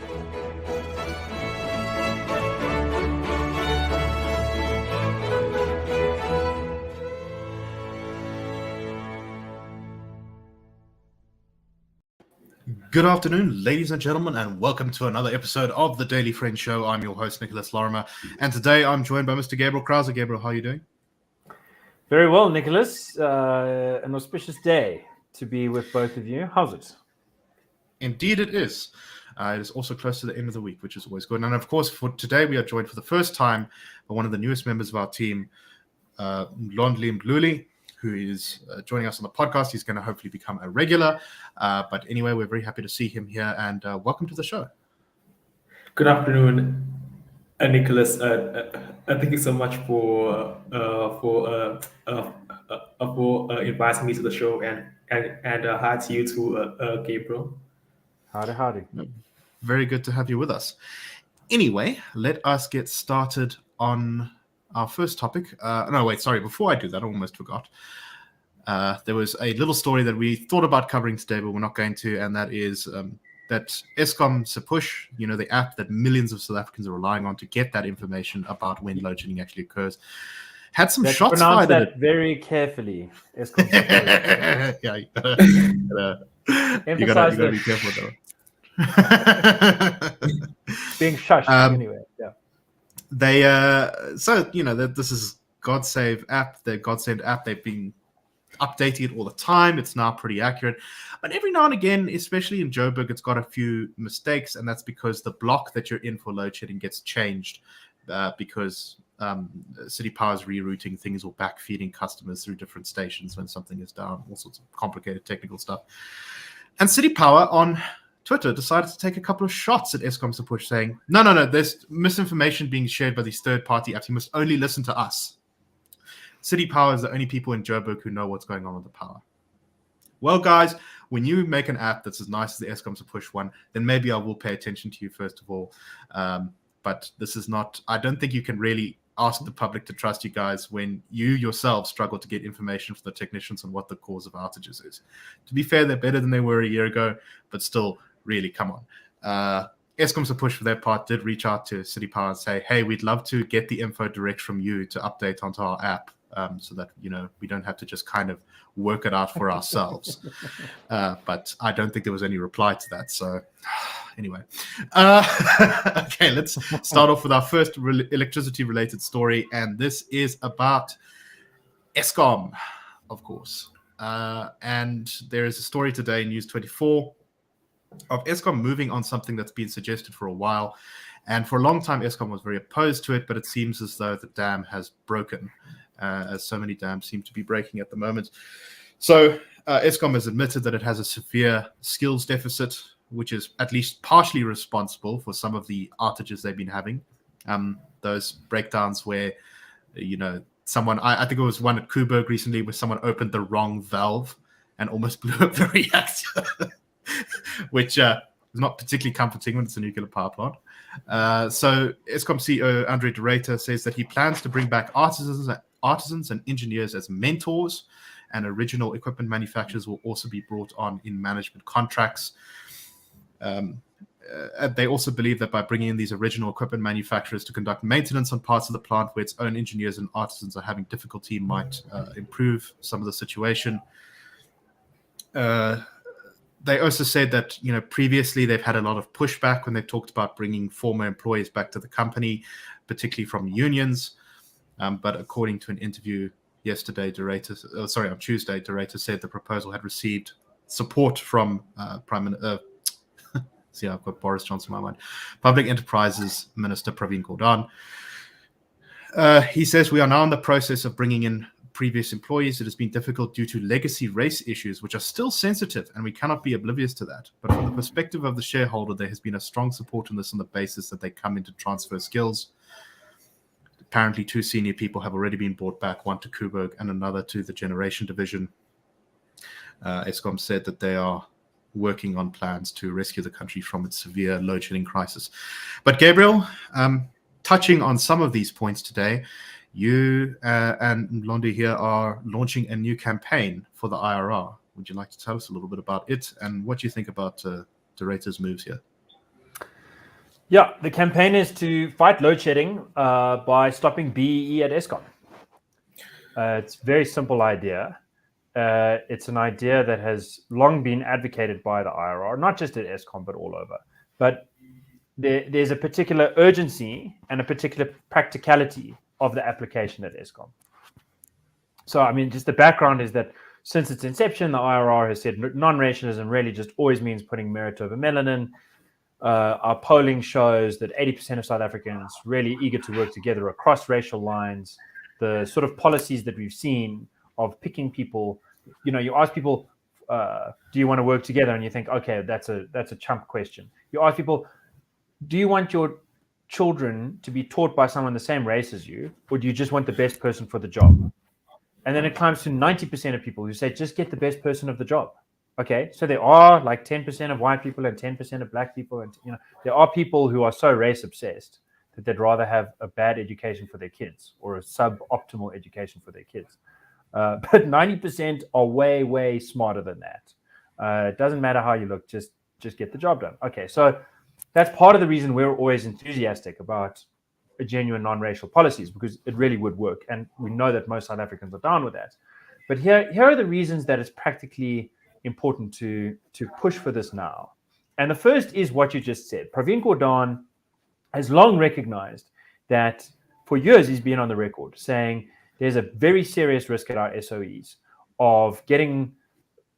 Good afternoon, ladies and gentlemen, and welcome to another episode of the Daily Friend Show. I'm your host, Nicholas Lorimer, and today I'm joined by Mr. Gabriel Crouse. Gabriel, how are you doing? Very well, Nicholas. An auspicious day to be with both of you. How's it? Indeed, it is. It is also close to the end of the week, which is always good. And of course, for today, we are joined for the first time by one of the newest members of our team, Mdluli, who is joining us on the podcast. He's going to hopefully become a regular. But anyway, we're very happy to see him here, and welcome to the show. Good afternoon, Nicholas. Thank you so much for inviting me to the show, and hi to you too, Gabriel. Howdy. Very good to have you with us. Anyway, let us get started on our first topic. Before I do that, I almost forgot. There was a little story that we thought about covering today, but we're not going to, and that is that EskomSePush, the app that millions of South Africans are relying on to get that information about when load shedding actually occurs, had some shots fired at it. Very carefully. EskomSePush. Yeah, you gotta be careful with that one. Being shushed anyway. Yeah. This is GodSave app, the GodSend app. They've been updating it all the time. It's now pretty accurate, but every now and again, especially in Joburg, it's got a few mistakes, and that's because the block that you're in for load shedding gets changed because City Power is rerouting things or backfeeding customers through different stations when something is down, all sorts of complicated technical stuff. And City Power on Twitter decided to take a couple of shots at EskomSePush, saying, no, there's misinformation being shared by these third-party apps. You must only listen to us. City Power is the only people in Joburg who know what's going on with the power. Well, guys, when you make an app that's as nice as the EskomSePush one, then maybe I will pay attention to you first of all. But this is not, I don't think you can really ask the public to trust you guys when you yourselves struggle to get information from the technicians on what the cause of outages is. To be fair, they're better than they were a year ago, but still, really, come on. EskomSePush, for their part, did reach out to City Power and say, hey, we'd love to get the info direct from you to update onto our app so that, we don't have to just kind of work it out for ourselves. But I don't think there was any reply to that. So anyway, okay, let's start off with our first electricity-related story. And this is about Eskom, of course. And there is a story today in News 24 of Eskom moving on something that's been suggested for a while. And for a long time, Eskom was very opposed to it, but it seems as though the dam has broken, as so many dams seem to be breaking at the moment. So Eskom has admitted that it has a severe skills deficit, which is at least partially responsible for some of the outages they've been having. Those breakdowns where, someone, I think it was one at Coburg recently, where someone opened the wrong valve and almost blew up the reactor. Which is not particularly comforting when it's a nuclear power plant. So Eskom CEO Andre de Ruyter says that he plans to bring back artisans and engineers as mentors, and original equipment manufacturers will also be brought on in management contracts. They also believe that by bringing in these original equipment manufacturers to conduct maintenance on parts of the plant where its own engineers and artisans are having difficulty might improve some of the situation. They also said that, previously they've had a lot of pushback when they've talked about bringing former employees back to the company, particularly from unions. But according to an interview on Tuesday, de Ruyter said the proposal had received support from see, I've got Boris Johnson in my mind, Public Enterprises Minister Pravin Gordhan. He says, we are now in the process of bringing in previous employees. It has been difficult due to legacy race issues, which are still sensitive, and we cannot be oblivious to that. But from the perspective of the shareholder, there has been a strong support on this on the basis that they come in to transfer skills. Apparently, 2 senior people have already been brought back, one to Coburg and another to the generation division. Eskom said that they are working on plans to rescue the country from its severe load shedding crisis. But Gabriel, touching on some of these points today, you and Mlondi here are launching a new campaign for the IRR. Would you like to tell us a little bit about it and what you think about de Ruyter's moves here? Yeah, the campaign is to fight load shedding by stopping BEE at Eskom. It's a very simple idea. It's an idea that has long been advocated by the IRR, not just at Eskom, but all over. But there's a particular urgency and a particular practicality of the application at Eskom. So, I mean, just the background is that since its inception, the IRR has said non-racialism really just always means putting merit over melanin. Our polling shows that 80% of South Africans really eager to work together across racial lines. The sort of policies that we've seen of picking people, you ask people, do you want to work together? And you think, okay, that's a chump question. You ask people, do you want your children to be taught by someone the same race as you, or do you just want the best person for the job? And then it climbs to 90% of people who say, just get the best person of the job. Okay, so there are like 10% of white people and 10% of black people, and there are people who are so race obsessed that they'd rather have a bad education for their kids or a suboptimal education for their kids. But 90% are way, way smarter than that. It doesn't matter how you look, just get the job done. Okay, so that's part of the reason we're always enthusiastic about a genuine non-racial policies, because it really would work, and we know that most South Africans are down with that. But here are the reasons that it's practically important to push for this now. And the first is what you just said. Pravin Gordhan has long recognized that, for years he's been on the record saying there's a very serious risk at our SOEs of getting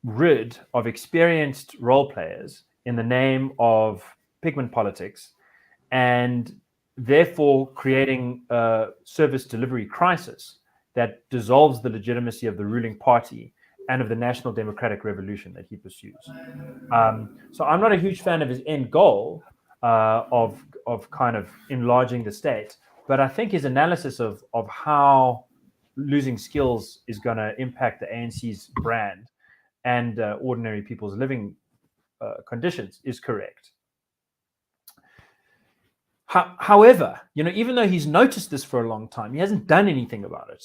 rid of experienced role players in the name of pigment politics, and therefore creating a service delivery crisis that dissolves the legitimacy of the ruling party and of the national democratic revolution that he pursues. So I'm not a huge fan of his end goal of kind of enlarging the state, but I think his analysis of how losing skills is going to impact the ANC's brand and ordinary people's living conditions is correct. However, even though he's noticed this for a long time, he hasn't done anything about it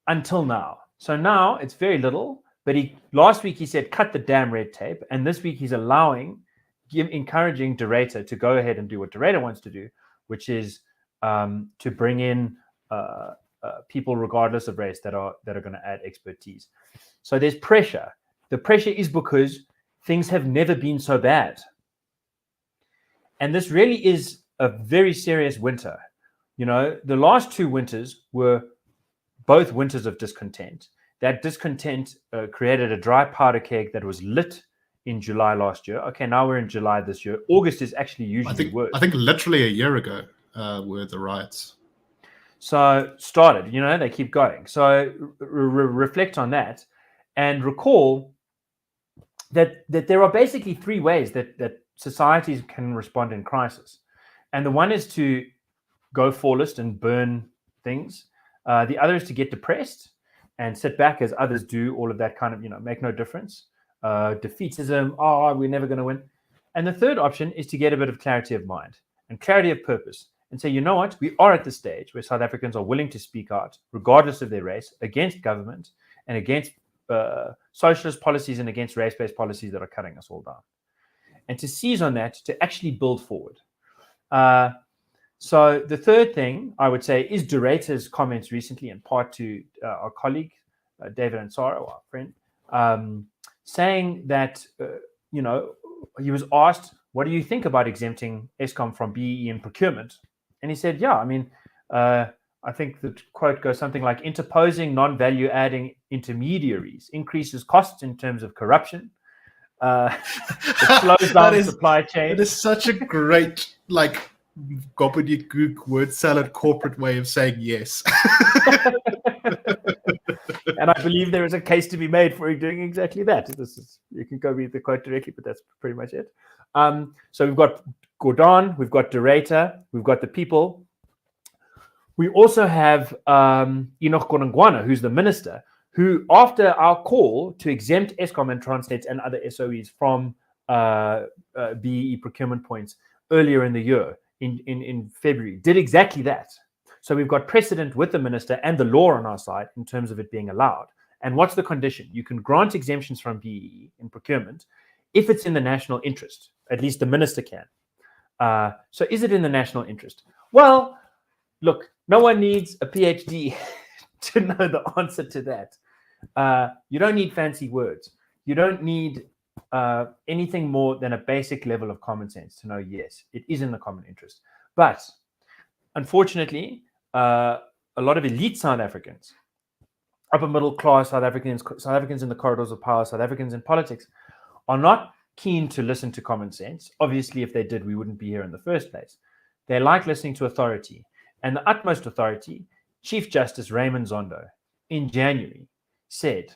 until now. So now it's very little, but last week he said, cut the damn red tape. And this week he's encouraging Durator to go ahead and do what Durator wants to do, which is to bring in people regardless of race that are going to add expertise. So there's pressure. The pressure is because things have never been so bad. And this really is a very serious winter. The last two winters were both winters of discontent. That discontent created a dry powder keg that was lit in July last year. Okay, now we're in July this year. August is actually usually worse. I think literally a year ago were the riots. So started, they keep going. So reflect on that and recall that there are basically three ways that societies can respond in crisis. And the one is to go forlist and burn things. The other is to get depressed and sit back as others do, all of that kind of, make no difference. Defeatism, we're never going to win. And the third option is to get a bit of clarity of mind and clarity of purpose and say, you know what, we are at the stage where South Africans are willing to speak out, regardless of their race, against government and against socialist policies and against race-based policies that are cutting us all down. And to seize on that, to actually build forward. So the third thing I would say is Durator's comments recently, in part to our colleague, David Ansaro, our friend, saying that, he was asked, what do you think about exempting Eskom from BEE in procurement? And he said, I think the quote goes something like, interposing non-value adding intermediaries increases costs in terms of corruption. It slows down the supply chain. It is such a great, gobbledygook word salad corporate way of saying yes. And I believe there is a case to be made for doing exactly that. You can go read the quote directly, but that's pretty much it. So we've got Gordhan, we've got Durator, we've got the people. We also have Enoch Godongwana, who's the minister, who, after our call to exempt Eskom and Transnet and other SOEs from BEE procurement points earlier in the year, in February, did exactly that. So we've got precedent with the minister and the law on our side in terms of it being allowed. And what's the condition? You can grant exemptions from BEE in procurement if it's in the national interest. At least the minister can. So is it in the national interest? Well, look, no one needs a PhD to know the answer to that. You don't need fancy words. You don't need anything more than a basic level of common sense to know, yes, it is in the common interest. But unfortunately, a lot of elite South Africans, upper middle class South Africans in the corridors of power, South Africans in politics, are not keen to listen to common sense. Obviously, if they did, we wouldn't be here in the first place. They like listening to authority. And the utmost authority, Chief Justice Raymond Zondo, in January, said,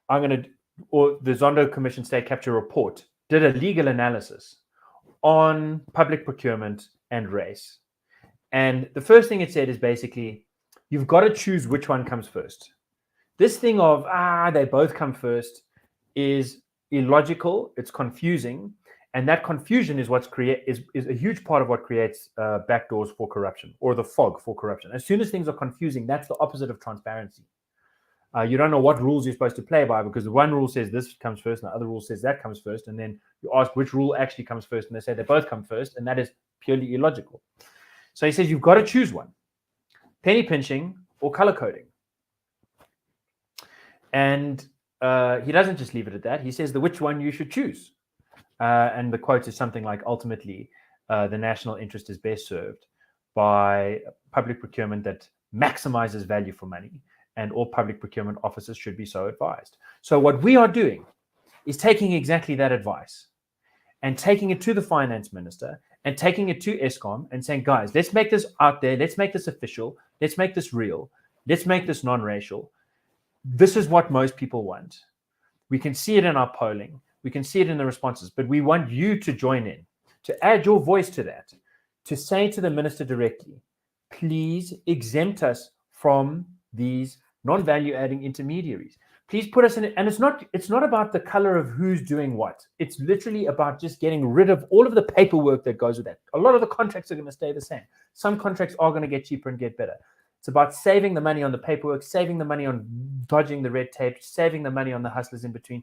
or the Zondo Commission State Capture Report did a legal analysis on public procurement and race. And the first thing it said is basically, you've got to choose which one comes first. This thing of, they both come first is illogical, it's confusing, and that confusion is is a huge part of what creates backdoors for corruption, or the fog for corruption. As soon as things are confusing, that's the opposite of transparency. You don't know what rules you're supposed to play by, because the one rule says this comes first and the other rule says that comes first, and then you ask which rule actually comes first, and they say they both come first, and that is purely illogical. So he says you've got to choose one: penny pinching or color coding. And he doesn't just leave it at that. He says which one you should choose. And the quote is something like, ultimately, the national interest is best served by public procurement that maximizes value for money, and all public procurement officers should be so advised. So what we are doing is taking exactly that advice and taking it to the finance minister and taking it to Eskom and saying, guys, let's make this out there. Let's make this official. Let's make this real. Let's make this non-racial. This is what most people want. We can see it in our polling. We can see it in the responses, but we want you to join in, to add your voice to that, to say to the minister directly, please exempt us from these non-value adding intermediaries. Please put us in it. And it's not about the color of who's doing what. It's literally about just getting rid of all of the paperwork that goes with that. A lot of the contracts are going to stay the same. Some contracts are going to get cheaper and get better. It's about saving the money on the paperwork, saving the money on dodging the red tape, saving the money on the hustlers in between,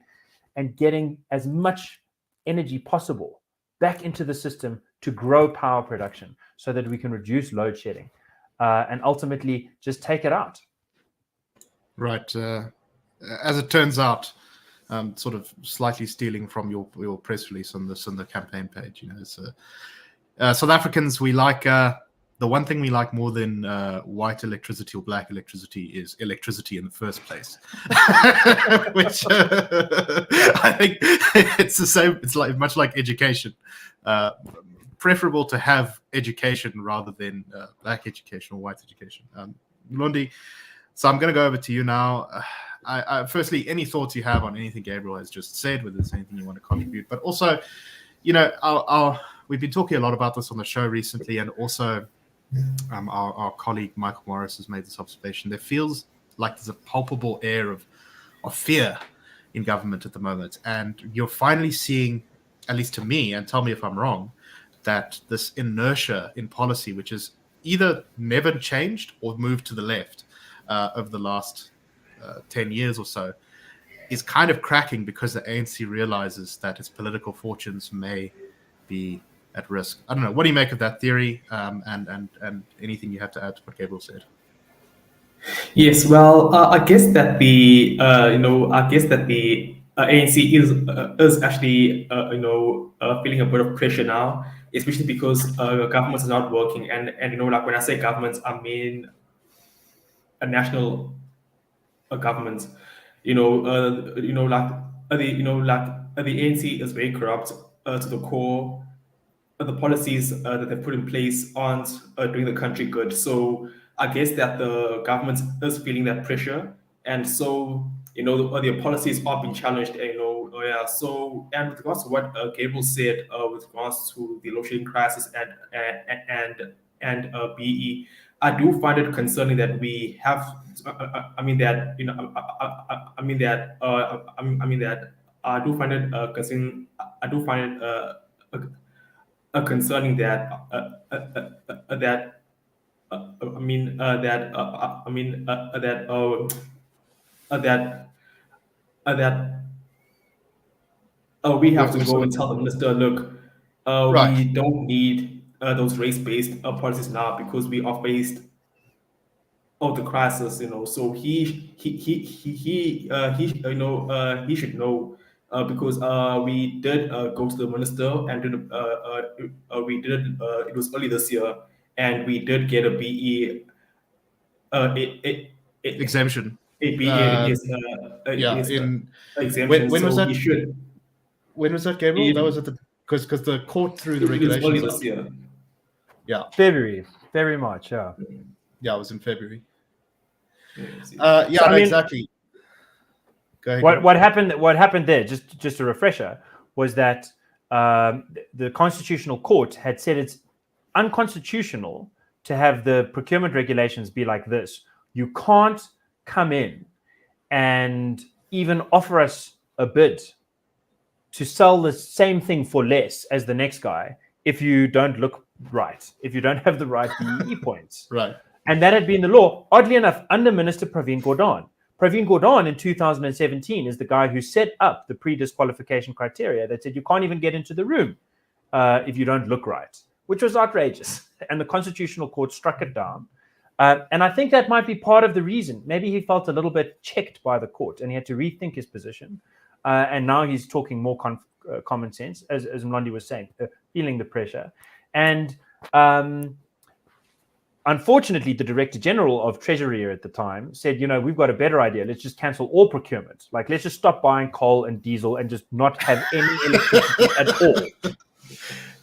and getting as much energy possible back into the system to grow power production so that we can reduce load shedding and ultimately just take it out. Right. As it turns out, sort of slightly stealing from your press release on the campaign page, South Africans, we like the one thing we like more than white electricity or black electricity is electricity in the first place. Which I think it's the same. It's like much like education. Preferable to have education rather than black education or white education. Mlondi, so I'm going to go over to you now. I firstly, any thoughts you have on anything Gabriel has just said, whether there's anything you want to contribute, but also, we've been talking a lot about this on the show recently, and also our colleague Michael Morris has made this observation. There feels like there's a palpable air of fear in government at the moment, and you're finally seeing, at least to me, and tell me if I'm wrong, that this inertia in policy, which is either never changed or moved to the left over the last 10 years or so, is kind of cracking because the ANC realizes that its political fortunes may be at risk. I don't know. What do you make of that theory, and anything you have to add to what Gabriel said? Yes, well, I guess that the ANC is actually feeling a bit of pressure now, especially because governments are not working, and like when I say governments, I mean a national government. The ANC is very corrupt to the core. The policies that they've put in place aren't doing the country good. So I guess that the government is feeling that pressure, and so their policies are being challenged. So, and with regards to what Gabriel said with regards to the load shedding crisis and BE, I do find it concerning that we have. I do find it concerning. I do find it. Concerning that we have to go and tell the minister, look, Right. We don't need those race-based policies now because we are faced of the crisis, So he should know because we did go to the minister and we did it. It was early this year, and we did get a BE. It, it, it, Exemption. a BE Uh, is yeah. exemption. When was So he that? should. When was that, Gabriel? That was at the because the court threw the It was early regulations this out. year. Yeah. February, March, yeah. Yeah, it was in February. Yeah, So, exactly. Go ahead. What happened there? Just a refresher was that the Constitutional Court had said it's unconstitutional to have the procurement regulations be like this. You can't come in and even offer us a bid to sell the same thing for less as the next guy if you don't look right, if you don't have the right BEE points. Right. And that had been the law, oddly enough, under Minister Pravin Gordhan. Pravin Gordhan in 2017 is the guy who set up the pre-disqualification criteria that said you can't even get into the room if you don't look right, which was outrageous. And the Constitutional Court struck it down. And I think that might be part of the reason. Maybe he felt a little bit checked by the court and he had to rethink his position. And now he's talking more common sense, as Mlondi was saying, feeling the pressure. And unfortunately, the Director General of Treasury at the time said, we've got a better idea. Let's just cancel all procurement. Like, let's just stop buying coal and diesel and just not have any electricity at all.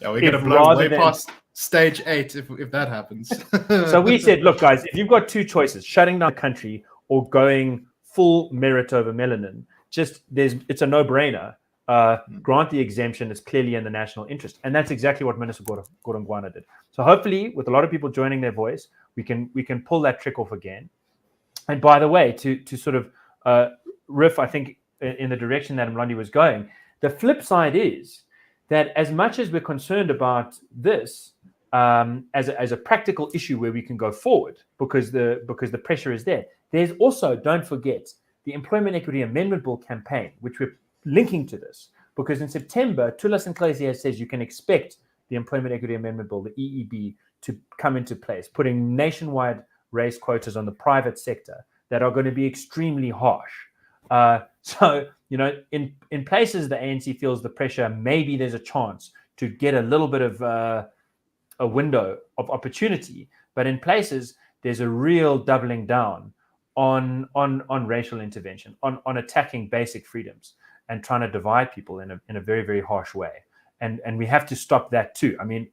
Yeah, we're going to blow way past stage 8 if that happens. So we said, look, guys, if you've got two choices, shutting down the country or going full merit over melanin, it's a no-brainer. Grant the exemption. It's clearly in the national interest. And that's exactly what Minister Gordhan did. So hopefully, with a lot of people joining their voice, we can pull that trick off again. And by the way, to sort of riff, I think, in the direction that Mlondi was going, the flip side is that as much as we're concerned about this as a practical issue where we can go forward because the pressure is there, there's also, don't forget, the Employment Equity Amendment Bill campaign, which we're linking to this, because in September, Tulas Nklesia says you can expect the Employment Equity Amendment Bill, the EEB, to come into place, putting nationwide race quotas on the private sector that are going to be extremely harsh. So, in places the ANC feels the pressure, maybe there's a chance to get a little bit of a window of opportunity, but in places there's a real doubling down on racial intervention, on attacking basic freedoms and trying to divide people in a very, very harsh way. And we have to stop that too. I mean,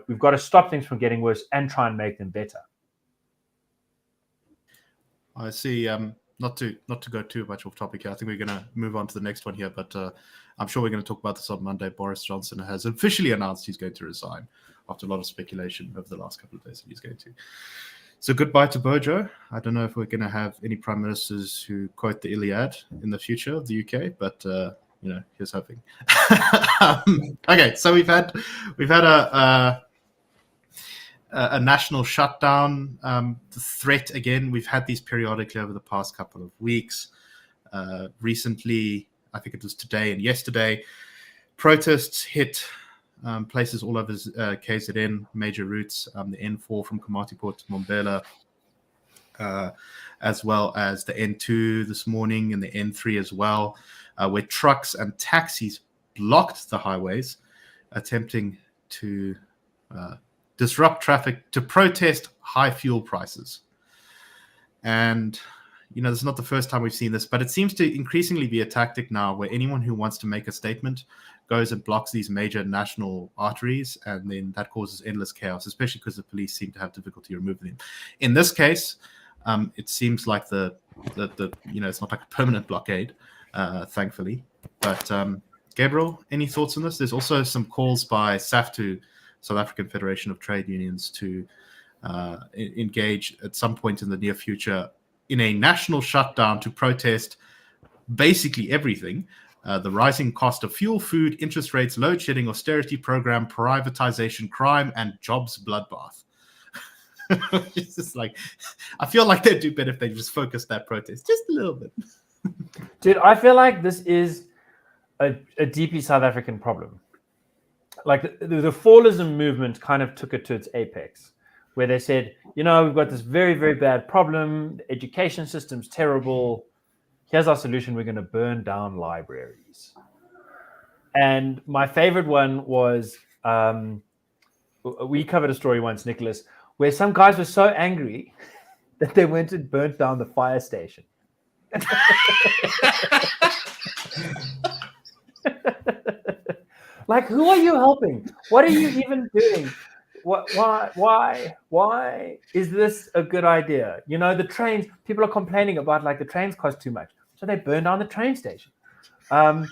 we've got to stop things from getting worse and try and make them better. I see. Not to go too much off topic here. I think we're going to move on to the next one here, but I'm sure we're going to talk about this on Monday. Boris Johnson has officially announced he's going to resign after a lot of speculation over the last couple of days that he's going to. So goodbye to Bojo. I don't know if we're going to have any prime ministers who quote the Iliad in the future of the UK, but here's hoping. Okay, so we've had a national shutdown. The threat again. We've had these periodically over the past couple of weeks. Recently, I think it was today and yesterday, protests hit places all over KZN, major routes, the N4 from Komatipoort to Mbombela, as well as the N2 this morning and the N3 as well, where trucks and taxis blocked the highways, attempting to disrupt traffic to protest high fuel prices. And this is not the first time we've seen this, but it seems to increasingly be a tactic now where anyone who wants to make a statement goes and blocks these major national arteries, and then that causes endless chaos, especially because the police seem to have difficulty removing them. In this case, it seems like the it's not like a permanent blockade, thankfully. But Gabriel, any thoughts on this? There's also some calls by SAFTU, South African Federation of Trade Unions, to engage at some point in the near future in a national shutdown to protest basically everything. The rising cost of fuel, food, interest rates, load shedding, austerity program, privatization, crime, and jobs bloodbath. It's just like, I feel like they'd do better if they just focused that protest just a little bit. Dude, I feel like this is a deeply South African problem. like the fallism movement kind of took it to its apex, where they said, we've got this very, very bad problem. The education system's terrible. Here's our solution. We're going to burn down libraries. And my favorite one was, we covered a story once, Nicholas, where some guys were so angry that they went and burnt down the fire station. Like, who are you helping? What are you even doing? Why is this a good idea? The trains, people are complaining about, like, the trains cost too much, so they burn down the train station. There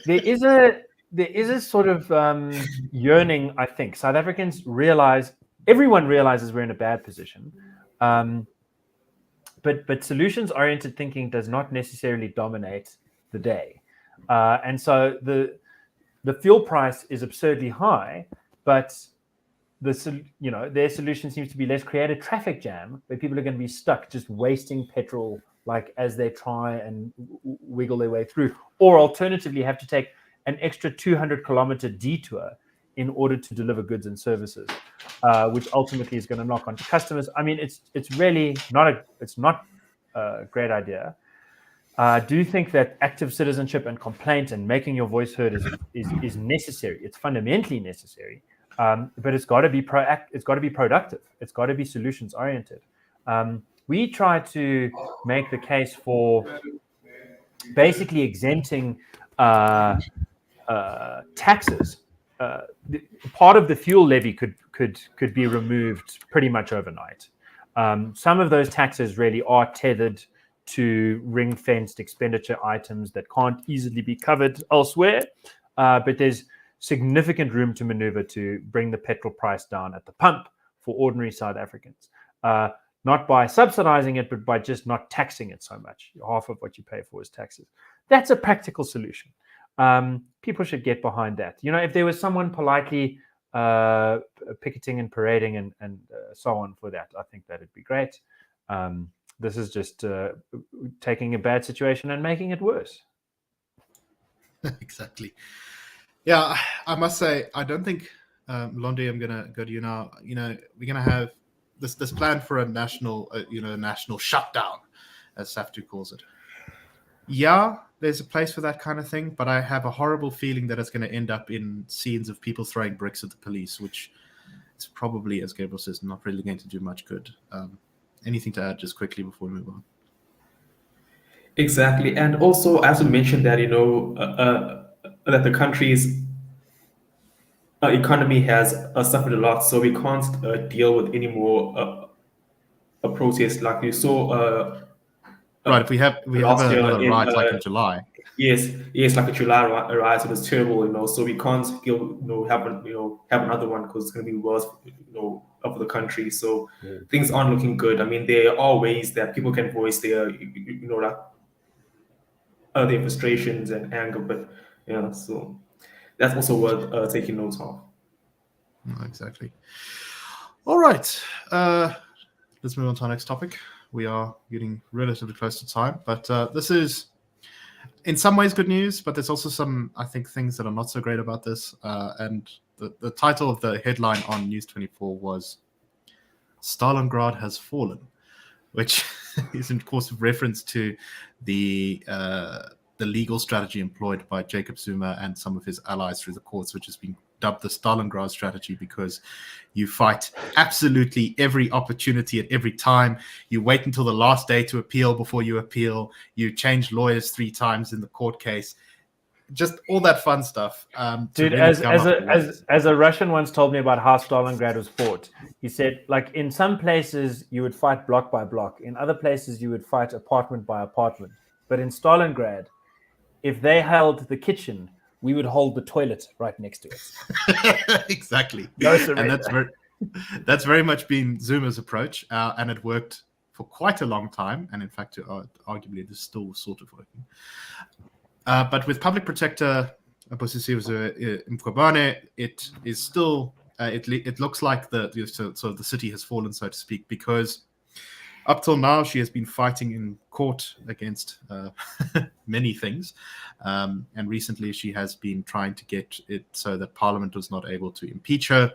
is a sort of yearning, I think. South Africans everyone realizes we're in a bad position. But solutions-oriented thinking does not necessarily dominate the day. And so the fuel price is absurdly high, but their solution seems to be, let's create a traffic jam where people are going to be stuck just wasting petrol, like, as they try and wiggle their way through, or alternatively have to take an extra 200-kilometer detour in order to deliver goods and services, which ultimately is going to knock onto customers. I mean, it's really not a great idea. Do you think that active citizenship and complaint and making your voice heard is necessary? It's fundamentally necessary, but it's got to be it's got to be productive. It's got to be solutions oriented. We try to make the case for basically exempting taxes. Part of the fuel levy could be removed pretty much overnight. Some of those taxes really are tethered to ring-fenced expenditure items that can't easily be covered elsewhere, but there's significant room to maneuver to bring the petrol price down at the pump for ordinary South Africans. Not by subsidizing it, but by just not taxing it so much. Half of what you pay for is taxes. That's a practical solution. People should get behind that. If there was someone politely picketing and parading and so on for that, I think that'd be great. This is just taking a bad situation and making it worse. Exactly. Yeah, I must say, I don't think, Mlondi, I'm going to go to you now. We're going to have this plan for a national, national shutdown, as SAFTU calls it. Yeah, there's a place for that kind of thing, but I have a horrible feeling that it's going to end up in scenes of people throwing bricks at the police, which is probably, as Gabriel says, not really going to do much good. Anything to add just quickly before we move on? Exactly. And also, as we mentioned that, that the country's economy has suffered a lot, so we can't deal with any more a protest like we saw. Right, if we have another riot like in July. Yes, like a July riot, it was terrible, so we can't have another one because it's going to be worse, of the country. So things aren't looking good. I mean, there are ways that people can voice their, their frustrations and anger, but so that's also worth taking notes of. Exactly. All right, let's move on to our next topic. We are getting relatively close to time, but this is in some ways good news, but there's also some, I think, things that are not so great about this. And the title of the headline on News 24 was Stalingrad has fallen, which is, of course, a reference to the legal strategy employed by Jacob Zuma and some of his allies through the courts, which has been dubbed the Stalingrad strategy, because you fight absolutely every opportunity at every time. You wait until the last day to appeal before you appeal. You change lawyers 3 times in the court case. Just all that fun stuff. Dude, really as a Russian once told me about how Stalingrad was fought, he said, like, in some places you would fight block by block. In other places you would fight apartment by apartment. But in Stalingrad, if they held the kitchen, we would hold the toilet right next to it. Exactly. No, and that's very much been Zuma's approach, and it worked for quite a long time. And in fact, arguably, it is still sort of working. But with Public Protector Mkhwebane, it is still, it looks like the city has fallen, so to speak, because Up till now, she has been fighting in court against many things. And recently, she has been trying to get it so that Parliament was not able to impeach her.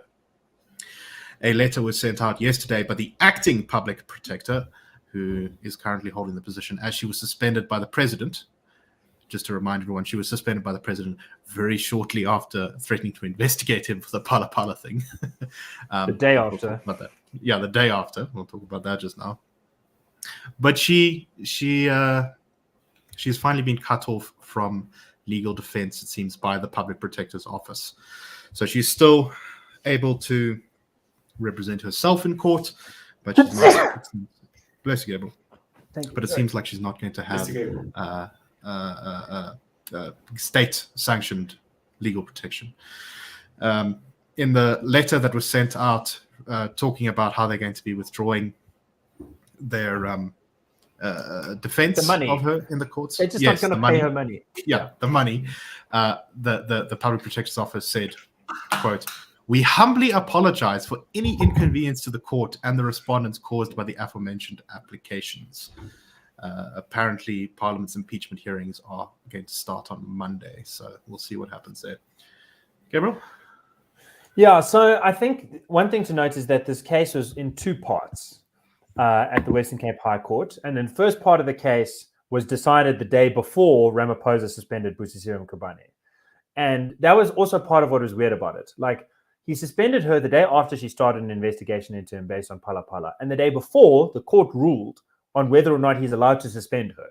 A letter was sent out yesterday by the acting public protector, who is currently holding the position, as she was suspended by the president. Just to remind everyone, she was suspended by the president very shortly after threatening to investigate him for the Pala Pala thing. The day we'll after. talk about that. Yeah, the day after. We'll talk about that just now. But she's finally been cut off from legal defense, it seems, by the public protector's office. So she's still able to represent herself in court, but she's not. Bless you, Gabriel. But it seems like she's not going to have state-sanctioned legal protection. In the letter that was sent out, talking about how they're going to be withdrawing their defense of her in the courts. They're just not going to pay her money. Yeah, the money. The public protector's office said, quote, "We humbly apologize for any inconvenience to the court and the respondents caused by the aforementioned applications." Apparently, Parliament's impeachment hearings are going to start on Monday, so we'll see what happens there. Gabriel? Yeah, so I think one thing to note is that this case was in two parts at the Western Cape High Court. And then the first part of the case was decided the day before Ramaphosa suspended Busisiwe Mkhwebane. And that was also part of what was weird about it. Like, he suspended her the day after she started an investigation into him based on Pala Pala. And the day before, the court ruled on whether or not he's allowed to suspend her.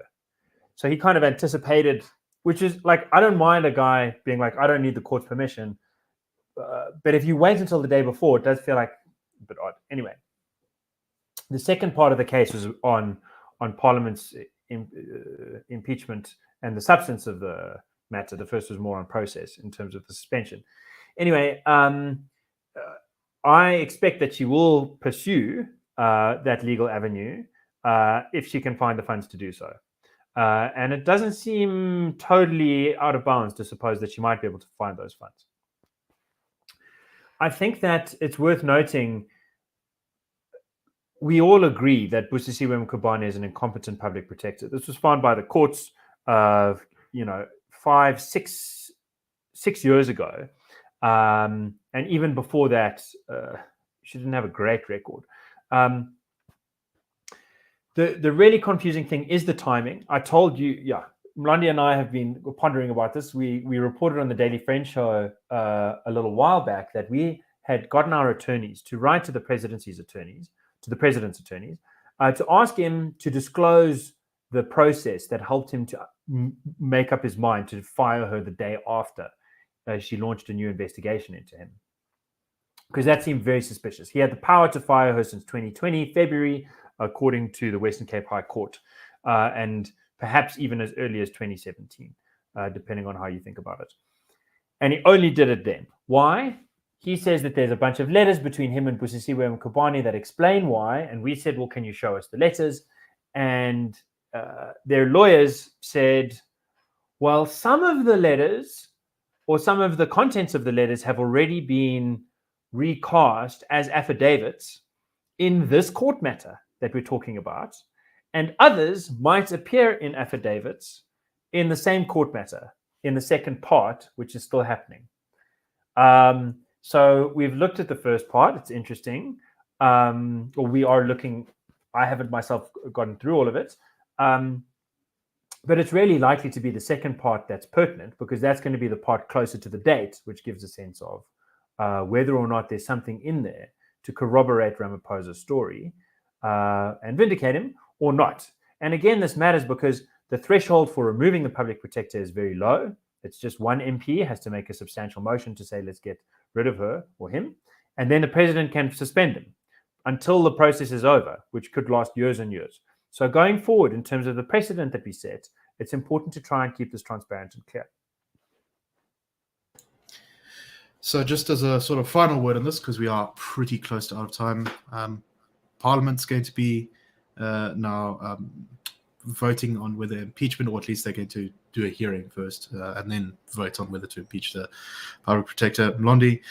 So he kind of anticipated, which is like, I don't mind a guy being like, I don't need the court's permission. But if you wait until the day before, it does feel like a bit odd. Anyway, the second part of the case was on Parliament's impeachment and the substance of the matter. The first was more on process in terms of the suspension. Anyway, I expect that she will pursue that legal avenue if she can find the funds to do so. And it doesn't seem totally out of bounds to suppose that she might be able to find those funds. I think that it's worth noting, we all agree that Busisiwe Mkhwebane is an incompetent public protector. This was found by the courts, 6 years ago. And even before that, she didn't have a great record. The really confusing thing is the timing. I told you, Mlondi and I have been pondering about this. We reported on the Daily Friend show a little while back that we had gotten our attorneys to write to the president's attorneys, to ask him to disclose the process that helped him to make up his mind to fire her the day after she launched a new investigation into him. Because that seemed very suspicious. He had the power to fire her since 2020, February, according to the Western Cape High Court, and perhaps even as early as 2017, depending on how you think about it. And he only did it then. Why? He says that there's a bunch of letters between him and Busisiwe Mkhwebane that explain why. And we said, well, can you show us the letters? And their lawyers said, well, some of the letters or some of the contents of the letters have already been recast as affidavits in this court matter that we're talking about. And others might appear in affidavits in the same court matter, in the second part, which is still happening. So we've looked at the first part. It's interesting. We are looking. I haven't myself gotten through all of it. But it's really likely to be the second part that's pertinent, because that's going to be the part closer to the date, which gives a sense of whether or not there's something in there to corroborate Ramaphosa's story and vindicate him or not. And again, this matters because the threshold for removing the public protector is very low. It's just one MP has to make a substantial motion to say, let's get rid of her or him. And then the president can suspend him until the process is over, which could last years and years. So going forward, in terms of the precedent that we set, it's important to try and keep this transparent and clear. So just as a sort of final word on this, because we are pretty close to out of time, Parliament's going to be now voting on whether impeachment, or at least they're going to do a hearing first and then vote on whether to impeach the public protector, Mlondi.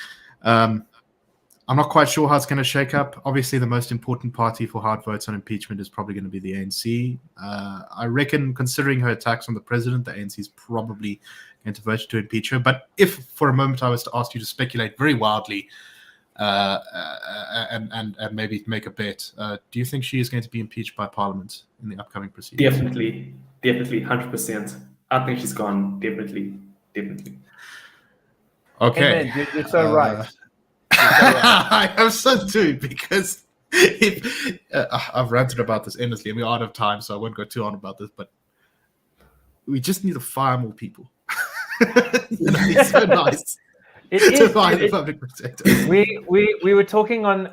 I'm not quite sure how it's going to shake up. Obviously, the most important party for hard votes on impeachment is probably going to be the ANC. I reckon, considering her attacks on the president, the ANC is probably going to vote to impeach her. But if for a moment I was to ask you to speculate very wildly and maybe make a bet, do you think she is going to be impeached by Parliament in the upcoming proceedings? Definitely, 100%. I think she's gone. Definitely. Okay. Amen, you're so right. I am so too, because I've ranted about this endlessly and we're out of time, so I won't go too on about this, but we just need to fire more people. It's so nice to fire the public protector. We were talking on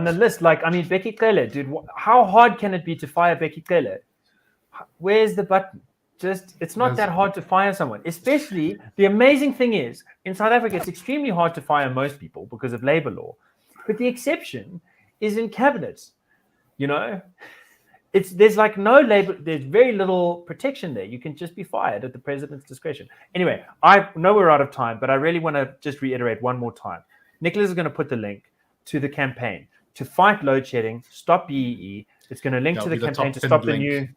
the list, like, I mean, Becky Cele, dude, how hard can it be to fire Becky Cele? Where's the button? It's not that hard to fire someone. Especially, the amazing thing is, in South Africa, it's extremely hard to fire most people because of labor law. But the exception is in cabinets. You know, there's like no labor. There's very little protection there. You can just be fired at the president's discretion. Anyway, I know we're out of time, but I really want to just reiterate one more time. Nicholas is going to put the link to the campaign to fight load shedding, stop BEE. It's going to link to the campaign to stop the new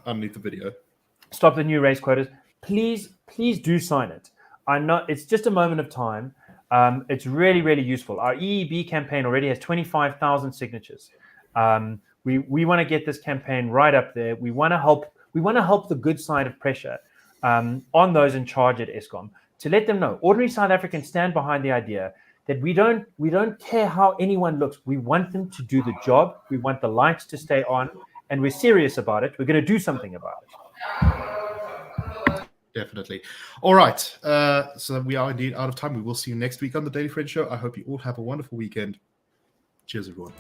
underneath the video. Stop the new race quotas. Please do sign it. I know it's just a moment of time. It's really, really useful. Our EEB campaign already has 25,000 signatures. We want to get this campaign right up there. We want to help. We want to help the good side of pressure on those in charge at Eskom to let them know. Ordinary South Africans stand behind the idea that we don't care how anyone looks. We want them to do the job. We want the lights to stay on, and we're serious about it. We're going to do something about it. Definitely. All right. So we are indeed out of time. We will see you next week on the Daily Friend Show. I hope you all have a wonderful weekend. Cheers, everyone.